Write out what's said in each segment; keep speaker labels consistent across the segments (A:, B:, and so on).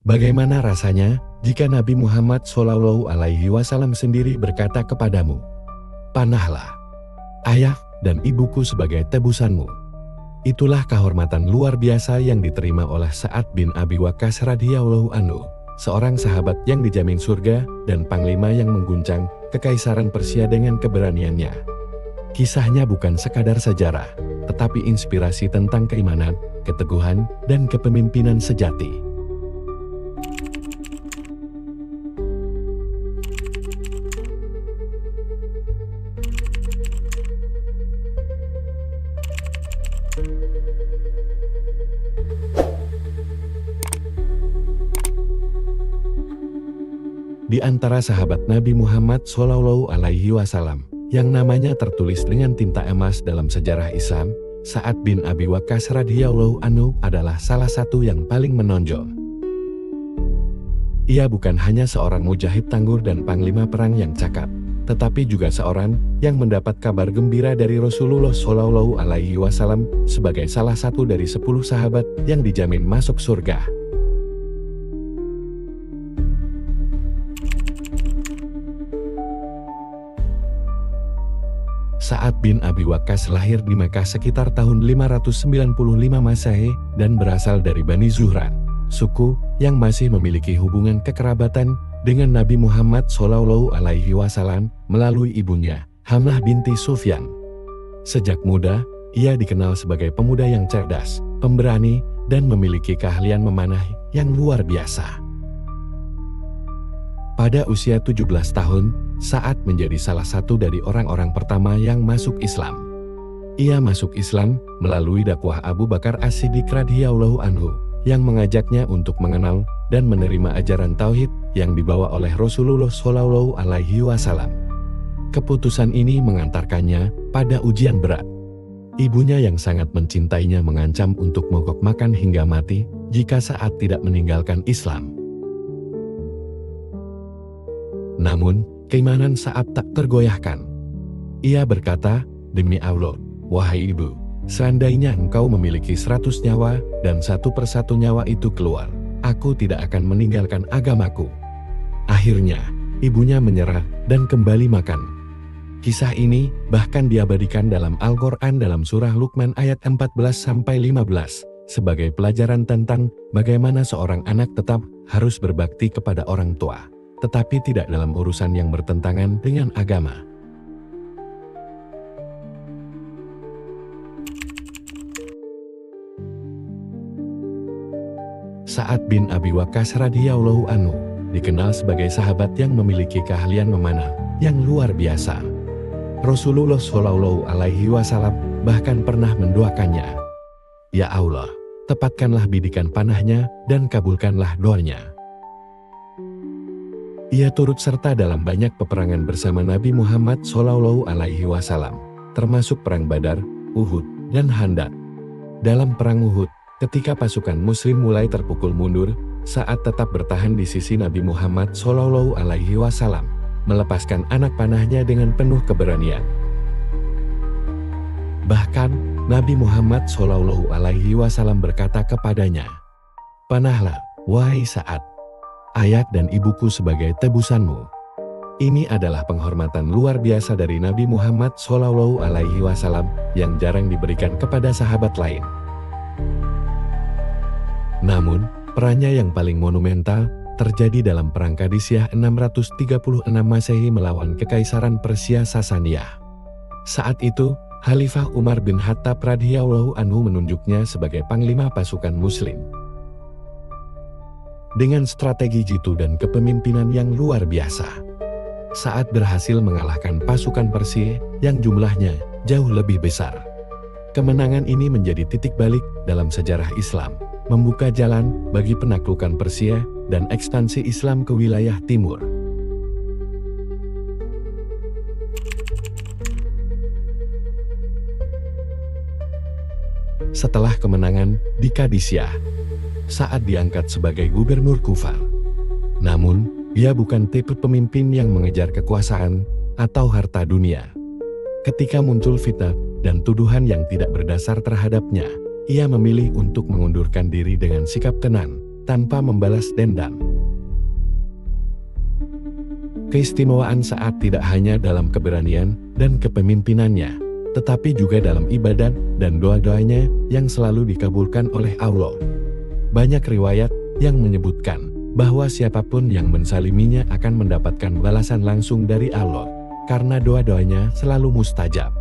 A: Bagaimana rasanya jika Nabi Muhammad SAW sendiri berkata kepadamu, "Panahlah, ayah dan ibuku sebagai tebusanmu." Itulah kehormatan luar biasa yang diterima oleh Sa'ad bin Abi Waqqas radhiyallahu anhu, seorang sahabat yang dijamin surga dan panglima yang mengguncang kekaisaran Persia dengan keberaniannya. Kisahnya bukan sekadar sejarah, tetapi inspirasi tentang keimanan, keteguhan, dan kepemimpinan sejati. Di antara sahabat Nabi Muhammad SAW yang namanya tertulis dengan tinta emas dalam sejarah Islam, Sa'ad bin Abi Waqqas radhiyallahu anhu adalah salah satu yang paling menonjol. Ia bukan hanya seorang mujahid tangguh dan panglima perang yang cakap, tetapi juga seorang yang mendapat kabar gembira dari Rasulullah SAW sebagai salah satu dari 10 sahabat yang dijamin masuk surga. Sa'ad bin Abi Waqqas lahir di Mekah sekitar tahun 595 Masehi dan berasal dari Bani Zuhran, suku yang masih memiliki hubungan kekerabatan dengan Nabi Muhammad SAW melalui ibunya, Hamnah binti Sufyan. Sejak muda, ia dikenal sebagai pemuda yang cerdas, pemberani, dan memiliki keahlian memanah yang luar biasa. Pada usia 17 tahun, Sa'ad menjadi salah satu dari orang-orang pertama yang masuk Islam. Ia masuk Islam melalui dakwah Abu Bakar As-Siddiq radhiyallahu anhu yang mengajaknya untuk mengenal dan menerima ajaran tauhid yang dibawa oleh Rasulullah SAW. Keputusan ini mengantarkannya pada ujian berat. Ibunya yang sangat mencintainya mengancam untuk mogok makan hingga mati jika Sa'ad tidak meninggalkan Islam. Namun, keimanan Sa'ad tak tergoyahkan. Ia berkata, "Demi Allah, wahai ibu, seandainya engkau memiliki 100 nyawa dan satu persatu nyawa itu keluar, aku tidak akan meninggalkan agamaku." Akhirnya, ibunya menyerah dan kembali makan. Kisah ini bahkan diabadikan dalam Al-Quran dalam surah Luqman ayat 14-15 sebagai pelajaran tentang bagaimana seorang anak tetap harus berbakti kepada orang tua, tetapi tidak dalam urusan yang bertentangan dengan agama. Sa'ad bin Abi Waqqas radhiyallahu anhu dikenal sebagai sahabat yang memiliki keahlian memanah yang luar biasa. Rasulullah SAW bahkan pernah mendoakannya, "Ya Allah, tepatkanlah bidikan panahnya dan kabulkanlah doanya." Ia turut serta dalam banyak peperangan bersama Nabi Muhammad SAW, termasuk Perang Badar, Uhud, dan Khandaq. Dalam Perang Uhud, ketika pasukan Muslim mulai terpukul mundur, Sa'ad tetap bertahan di sisi Nabi Muhammad SAW, melepaskan anak panahnya dengan penuh keberanian. Bahkan, Nabi Muhammad SAW berkata kepadanya, "Panahlah, wahai Sa'ad, ayah dan ibuku sebagai tebusanmu." Ini adalah penghormatan luar biasa dari Nabi Muhammad SAW yang jarang diberikan kepada sahabat lain. Namun, perannya yang paling monumental terjadi dalam Perang Qadisiyah 636 Masehi melawan Kekaisaran Persia Sasaniyah. Saat itu, Khalifah Umar bin Khattab radhiyallahu anhu menunjuknya sebagai panglima pasukan Muslim. Dengan strategi jitu dan kepemimpinan yang luar biasa, Sa'ad berhasil mengalahkan pasukan Persia yang jumlahnya jauh lebih besar. Kemenangan ini menjadi titik balik dalam sejarah Islam, membuka jalan bagi penaklukan Persia dan ekspansi Islam ke wilayah timur. Setelah kemenangan di Qadisiyah, Sa'ad diangkat sebagai gubernur Kufah. Namun, ia bukan tipe pemimpin yang mengejar kekuasaan atau harta dunia. Ketika muncul fitnah dan tuduhan yang tidak berdasar terhadapnya, ia memilih untuk mengundurkan diri dengan sikap tenang, tanpa membalas dendam. Keistimewaan Sa'ad tidak hanya dalam keberanian dan kepemimpinannya, tetapi juga dalam ibadat dan doa-doanya yang selalu dikabulkan oleh Allah. Banyak riwayat yang menyebutkan bahwa siapapun yang mensaliminya akan mendapatkan balasan langsung dari Allah, karena doa-doanya selalu mustajab.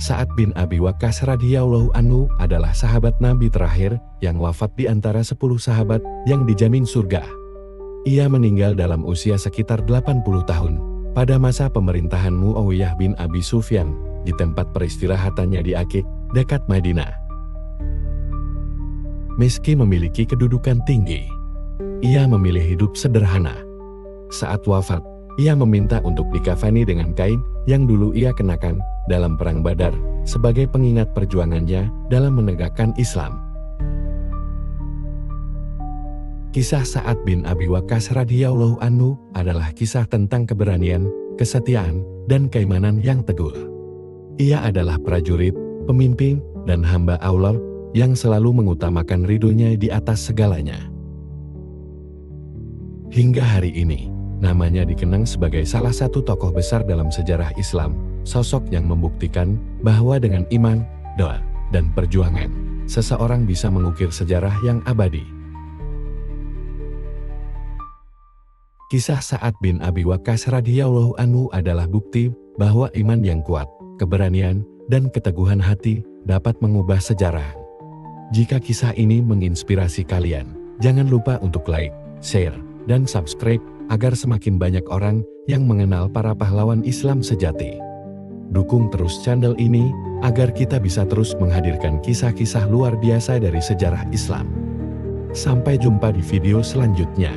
A: Sa'ad bin Abi Waqqas radhiyallahu anhu adalah sahabat Nabi terakhir yang wafat di antara 10 sahabat yang dijamin surga. Ia meninggal dalam usia sekitar 80 tahun pada masa pemerintahan Muawiyah bin Abi Sufyan di tempat peristirahatannya di Aqiq, dekat Madinah. Meski memiliki kedudukan tinggi, ia memilih hidup sederhana. Saat wafat, ia meminta untuk dikafani dengan kain yang dulu ia kenakan dalam Perang Badar sebagai pengingat perjuangannya dalam menegakkan Islam. Kisah Sa'ad bin Abi Waqqas radhiyallahu anhu adalah kisah tentang keberanian, kesetiaan, dan keimanan yang teguh. Ia adalah prajurit, pemimpin, dan hamba Allah yang selalu mengutamakan ridhonya di atas segalanya. Hingga hari ini, namanya dikenang sebagai salah satu tokoh besar dalam sejarah Islam, sosok yang membuktikan bahwa dengan iman, doa, dan perjuangan, seseorang bisa mengukir sejarah yang abadi. Kisah Sa'ad bin Abi Waqqas radhiyallahu anhu adalah bukti bahwa iman yang kuat, keberanian, dan keteguhan hati dapat mengubah sejarah. Jika kisah ini menginspirasi kalian, jangan lupa untuk like, share, dan subscribe agar semakin banyak orang yang mengenal para pahlawan Islam sejati. Dukung terus channel ini agar kita bisa terus menghadirkan kisah-kisah luar biasa dari sejarah Islam. Sampai jumpa di video selanjutnya.